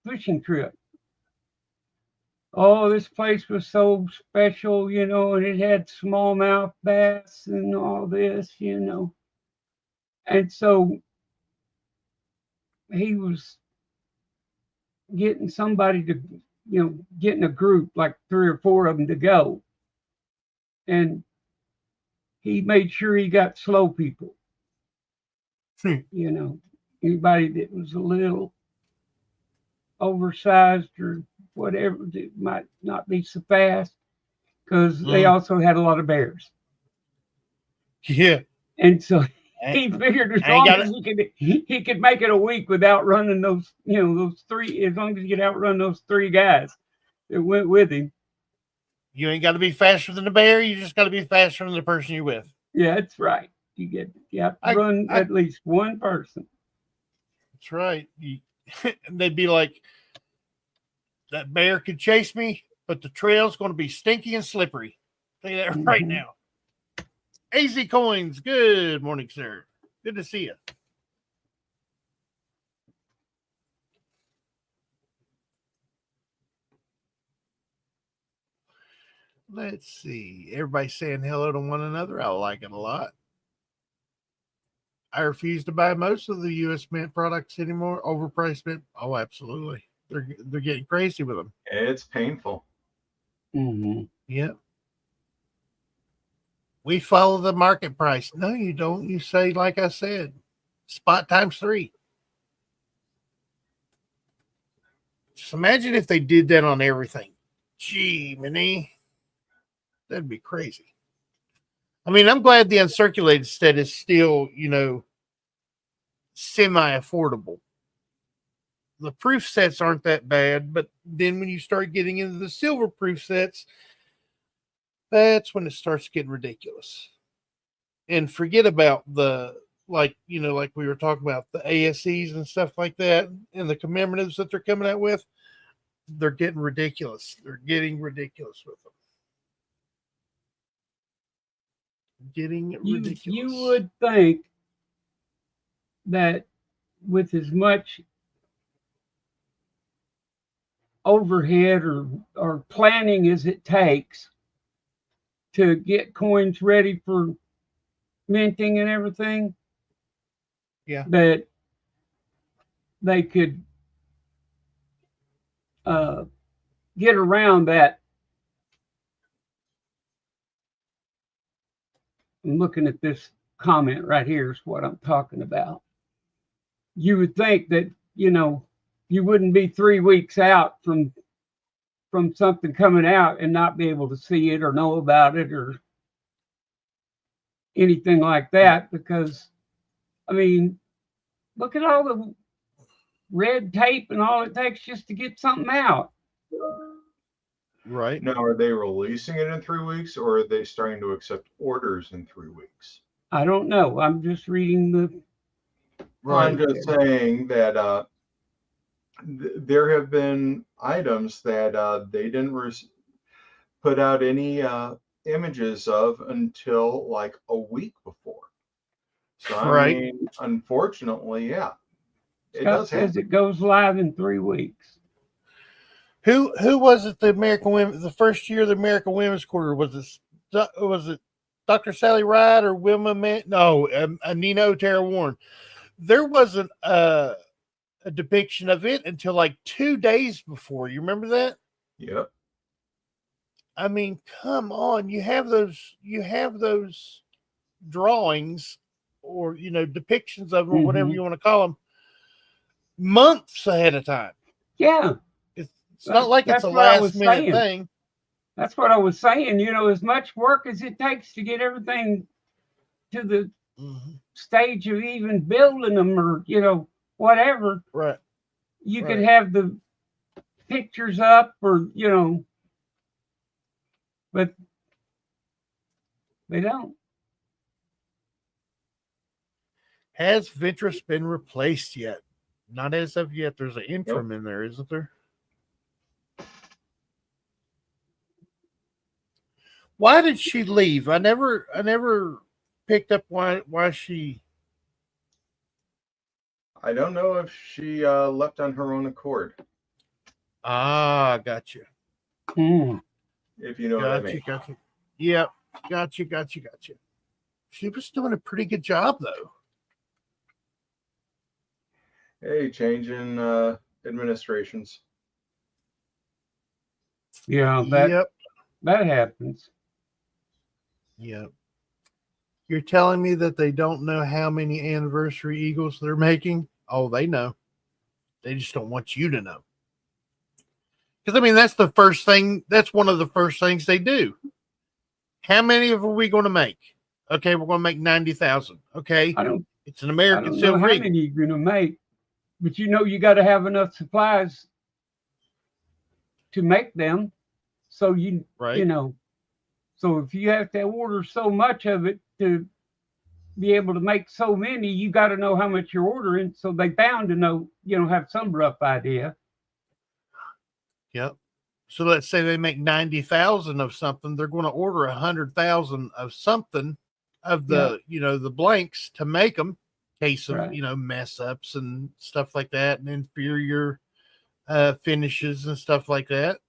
fishing trip. Oh, this place was so special, and it had smallmouth bass and all this, And so he was getting somebody to, getting a group, like 3 or 4 of them to go. And he made sure he got slow people. Anybody that was a little oversized or whatever, that might not be so fast, because they also had a lot of bears. Yeah. And so he figured as long as he could make it a week without running those, those 3, as long as he could outrun those 3 guys that went with him. You ain't got to be faster than the bear. You just got to be faster than the person you're with. Yeah, that's right. You have to run at least one person. That's right. They'd be like, that bear could chase me, but the trail's going to be stinky and slippery. I'll tell you that right now. AZ Coins, good morning, sir. Good to see you. Let's see. Everybody saying hello to one another. I like it a lot. I refuse to buy most of the U.S. Mint products anymore. Overpriced mint. Oh, absolutely. They're getting crazy with them. It's painful. Mm-hmm. Yeah. We follow the market price. No, you don't. You say, like I said, spot times 3. Just imagine if they did that on everything. Gee, Minnie. That'd be crazy. I mean, I'm glad the uncirculated set is still, semi-affordable. The proof sets aren't that bad, but then when you start getting into the silver proof sets, that's when it starts getting ridiculous. And forget about like we were talking about, the ASEs and stuff like that, and the commemoratives that they're coming out with. They're getting ridiculous. They're getting ridiculous with them. Ridiculous. You would think that with as much overhead or planning as it takes to get coins ready for minting and everything, that they could get around that. I'm looking at this comment right here is what I'm talking about. You would think that, you wouldn't be 3 weeks out from something coming out and not be able to see it or know about it or anything like that, because, I mean, look at all red tape and all it takes just to get something out. Right. Now, are they releasing it in 3 weeks, or are they starting to accept orders in 3 weeks? I don't know. I'm just reading the. Right. I'm just saying that there have been items that they didn't put out any images of until like a week before. So I mean, unfortunately, yeah, it Scott does says happen. it goes live in 3 weeks. Who was it? The American Women, the first year of the American Women's Quarter, was it Dr. Sally Ride or Wilma Man? No, Nina O'Tara Warren. There wasn't a depiction of it until like 2 days before. You remember that? Yep. I mean, come on. You have those drawings or depictions of them, or whatever you want to call them, months ahead of time. Yeah. It's not like it's a last minute thing. That's what I was saying. As much work as it takes to get everything to the stage of even building them, or whatever. Right. You could have the pictures up, or but they don't. Has Ventress been replaced yet? Not as of yet. There's an interim in there, isn't there? Why did she leave? I never picked up why she. I don't know if she left on her own accord. Ah, gotcha. If you know what I mean. Gotcha. Yep. Gotcha. She was doing a pretty good job, though. Hey, change in administrations. Yeah, that happens. Yep. You're telling me that they don't know how many anniversary Eagles they're making? Oh, they know. They just don't want you to know. Because, I mean, that's the first thing. That's one of the first things they do. How many of are we going to make? Okay, we're going to make 90,000. Okay. It's an American Silver Eagle. I don't know how many you're going to make, but you got to have enough supplies to make them. So so if you have to order so much of it to be able to make so many, you got to know how much you're ordering. So they bound to know, have some rough idea. Yep. So let's say they make 90,000 of something. They're going to order 100,000 of something of the, the blanks to make them in case of, mess ups and stuff like that, and inferior finishes and stuff like that.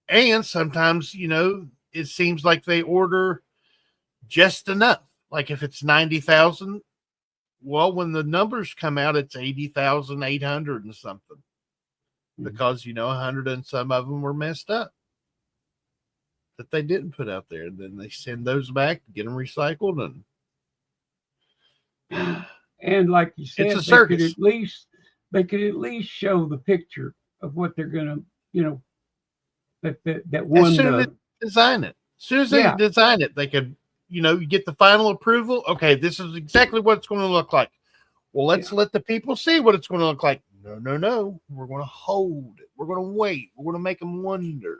And sometimes, it seems like they order just enough. Like if it's 90,000, well, when the numbers come out, it's 80,800 and something. Because 100 and some of them were messed up that they didn't put out there. And then they send those back to get them recycled. And like you said, it's a circus. They could at least show the picture of what they're gonna, that one. As soon as they design it, design it, they could, you get the final approval. Okay, this is exactly what it's going to look like. Well, let's let the people see what it's going to look like. No. We're going to hold it. We're going to wait. We're going to make them wonder.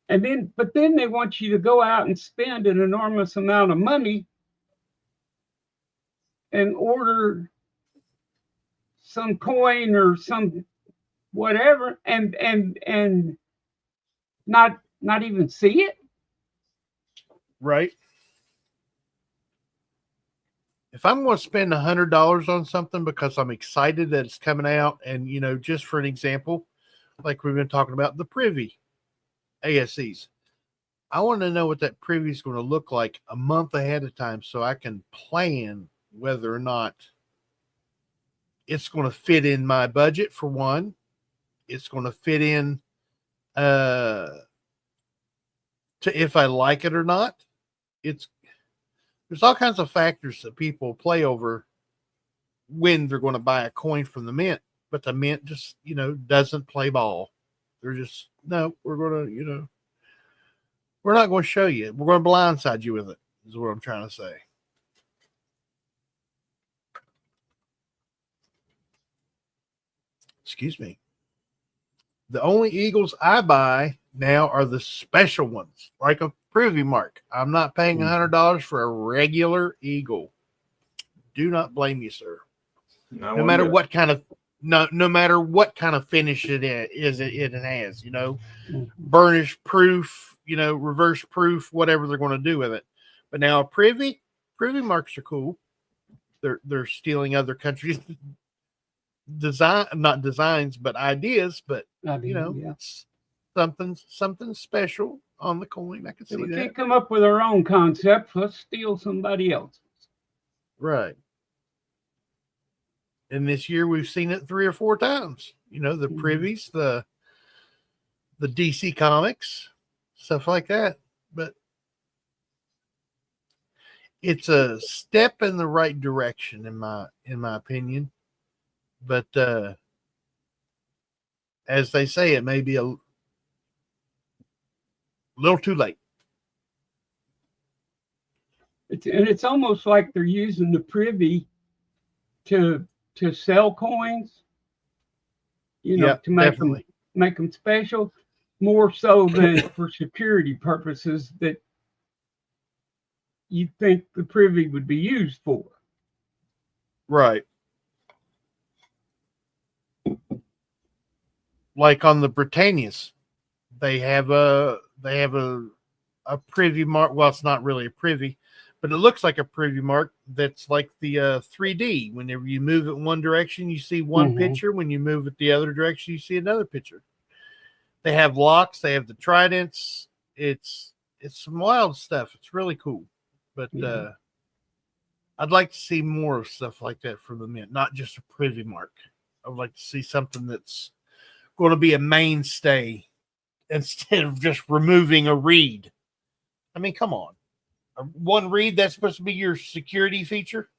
But then they want you to go out and spend an enormous amount of money and order some coin or some whatever, and not even see it. Right. If I'm going to spend $100 on something because I'm excited that it's coming out, and just for an example, like we've been talking about the Privy ASCs, I want to know what that Privy is going to look like a month ahead of time, so I can plan whether or not it's going to fit in my budget. For one, it's going to fit in to if I like it or not. There's all kinds of factors that people play over when they're going to buy a coin from the mint, but the mint just, doesn't play ball. They're just, no, we're going to, we're not going to show you. We're going to blindside you with it, is what I'm trying to say. excuse me, the only eagles I buy now are the special ones, like a privy mark. I'm not paying $100 for a regular eagle. Do not blame me, sir. No matter what kind of finish it is, it has, burnish proof, reverse proof, whatever they're going to do with it. But now privy marks are cool. They're stealing other countries' not designs, but ideas. But it's something special on the coin. I can see that. We can't come up with our own concept. Let's steal somebody else's. Right. And this year we've seen it 3 or 4 times. The privies, the DC Comics, stuff like that. But it's a step in the right direction in my opinion. But as they say, it may be a little too late. It's almost like they're using the privy to sell coins, to make them special, more so than for security purposes that you think the privy would be used for. Right. Like on the Britannias, they have a privy mark. Well, it's not really a privy, but it looks like a privy mark that's like the 3D. Whenever you move it in one direction, you see one picture. When you move it the other direction, you see another picture. They have locks. They have the tridents. It's some wild stuff. It's really cool. But I'd like to see more of stuff like that from the mint, not just a privy mark. I would like to see something that's going to be a mainstay instead of just removing a reed. I mean, come on. One read that's supposed to be your security feature?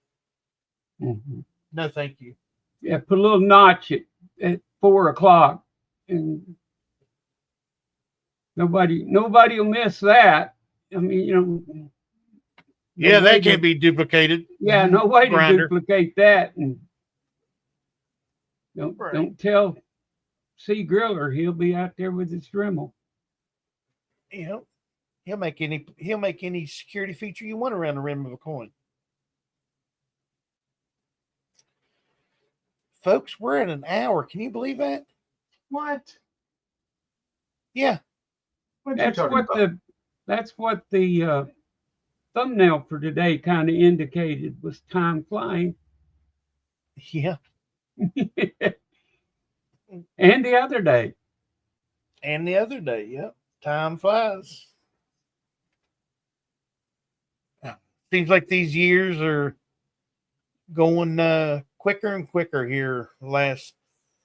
No, thank you. Yeah, put a little notch at 4 o'clock, and nobody will miss that. I mean, yeah, that can't be duplicated. Yeah, no way to duplicate that. And don't tell C. Griller he'll be out there with his Dremel. He'll make any security feature you want around the rim of a coin. Folks, we're at an hour. Can you believe that? What? Yeah. That's what the thumbnail for today kind of indicated, was time flying. Yeah. And the other day. Yep. Time flies. Seems like these years are going quicker and quicker here the last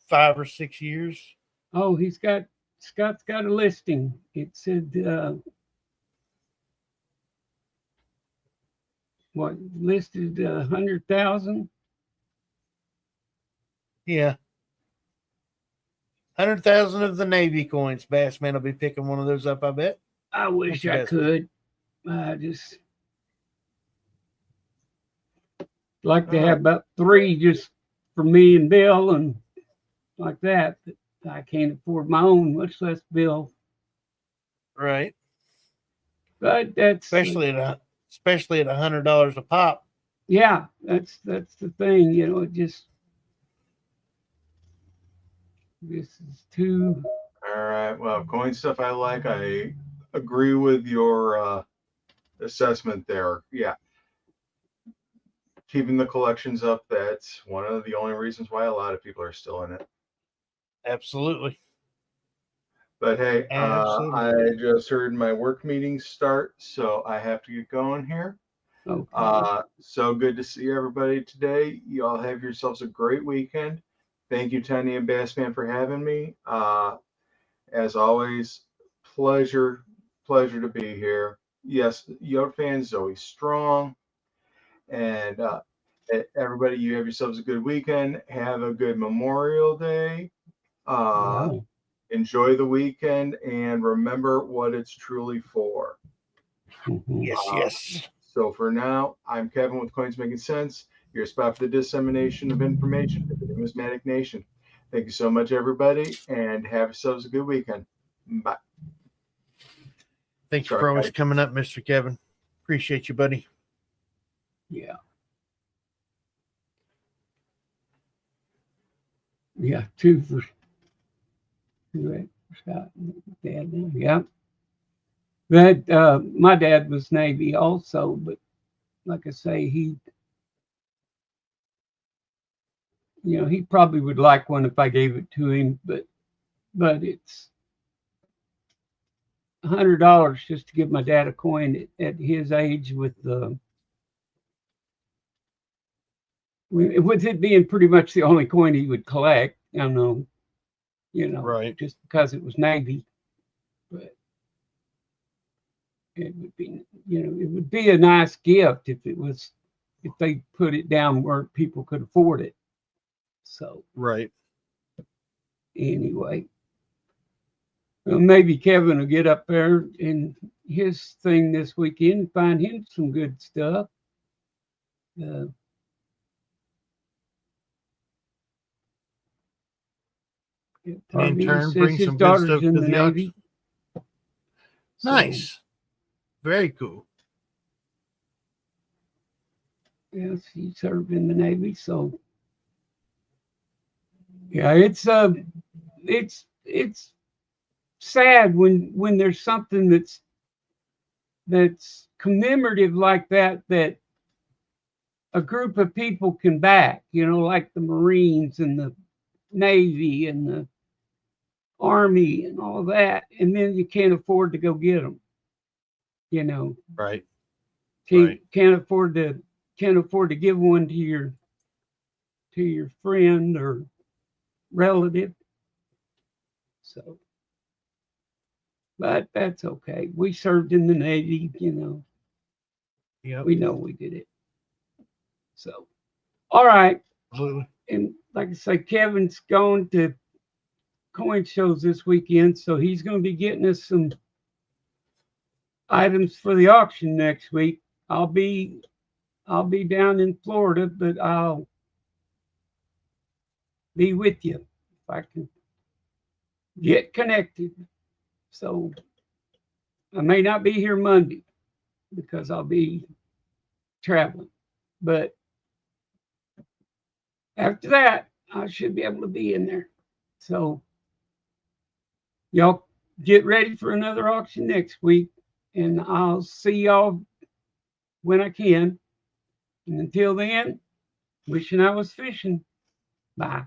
5 or 6 years. Oh, Scott's got a listing. It said listed 100,000? Yeah. 100,000 of the Navy coins. Bassman will be picking one of those up, I bet. I wish I could. I just like to have about 3 just for me and Bill and like that. But I can't afford my own, much less Bill. Right. But that's especially at $100 a pop. Yeah, that's the thing. It just, this is too. All right. Well, coin stuff I like. I agree with your assessment there. Yeah. Keeping the collections up, that's one of the only reasons why a lot of people are still in it. Absolutely. But hey, I just heard my work meeting start, so I have to get going here. Okay. So good to see everybody today. You all have yourselves a great weekend. Thank you, Tony and Bassman, for having me. As always, pleasure to be here. Yes, Yote fans, Zoey strong. And everybody, you have yourselves a good weekend. Have a good Memorial Day. Enjoy the weekend and remember what it's truly for. Yes. So for now, I'm Kevin with Coins Making Sense, your spot for the dissemination of information to the numismatic nation. Thank you so much, everybody, and have yourselves a good weekend. Bye. Thanks for always coming up, Mr. Kevin. Appreciate you, buddy. Yeah. Yeah, 2 for Scott Dad now. Yeah. But my dad was Navy also, but like I say, he probably would like one if I gave it to him, but it's $100 just to give my dad a coin at his age with it being pretty much the only coin he would collect. I don't know, right, just because it was Navy, but it would be a nice gift if they put it down where people could afford it. So right. Anyway, well, maybe Kevin will get up there in his thing this weekend and find him some good stuff. And in turn, bring his some good daughter's stuff in to the the Navy. auction. Nice. Very cool. Yes, he served in the Navy, so yeah, it's sad when there's something that's commemorative like that a group of people can back, like the Marines and the Navy and the Army and all that, and then you can't afford to go get them. Right. Can't afford to give one to your friend or relative. So, but that's okay. We served in the Navy, Yep. We know we did it. So, all right. Absolutely. And like I say, Kevin's going to coin shows this weekend, so he's going to be getting us some items for the auction next week. I'll be down in Florida, but I'll be with you if I can get connected. So I may not be here Monday because I'll be traveling, but after that, I should be able to be in there. So y'all get ready for another auction next week, and I'll see y'all when I can. And until then, wishing I was fishing. Bye.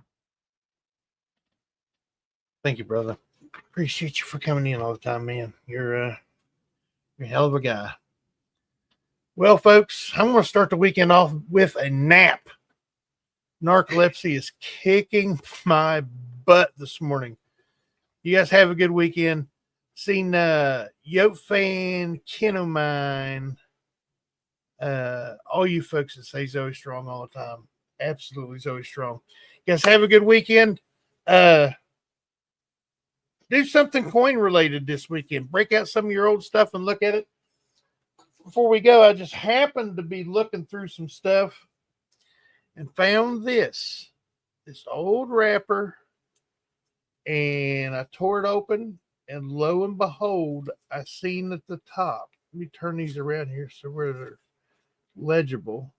Thank you, brother. Appreciate you for coming in all the time, man. You're a hell of a guy. Well, folks, I'm going to start the weekend off with a nap. Narcolepsy is kicking my butt this morning. You guys have a good weekend. Seen Yote Fan, Kenomine, all you folks that say Zoey Strong all the time. Absolutely Zoey Strong. You guys have a good weekend. Do something coin related this weekend. Break out some of your old stuff and look at it. Before we go, I just happened to be looking through some stuff and found this old wrapper, and I tore it open, and lo and behold, I seen at the top. Let me turn these around here so where they're legible.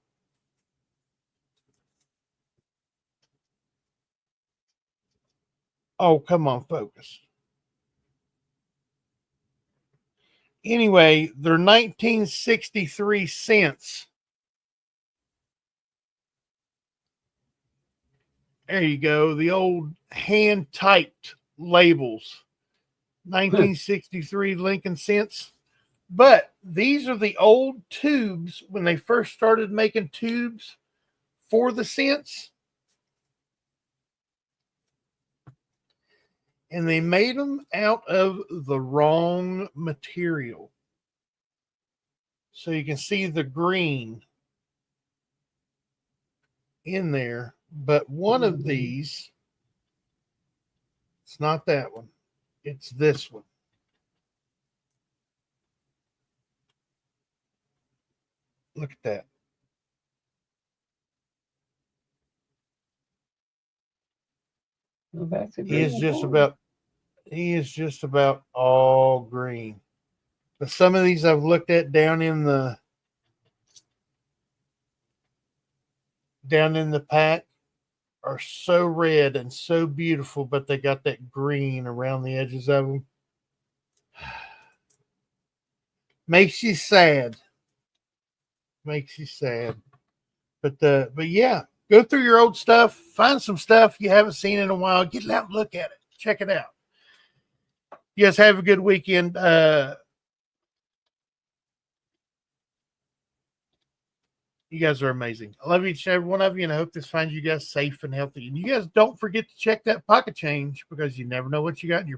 Oh, come on, focus. Anyway, they're 1963 cents. There you go. The old hand typed labels. 1963 Lincoln cents. But these are the old tubes when they first started making tubes for the cents. And they made them out of the wrong material. So you can see the green in there. But one of these, it's not that one. It's this one. Look at that. Well, that's a He is green just corn. about. He is just about all green. But some of these I've looked at down in the pack are so red and so beautiful, but they got that green around the edges of them. Makes you sad. Makes you sad. But yeah, go through your old stuff, find some stuff you haven't seen in a while, get it out and look at it. Check it out. You guys have a good weekend. You guys are amazing. I love each and every one of you, and I hope this finds you guys safe and healthy. And you guys don't forget to check that pocket change because you never know what you got in your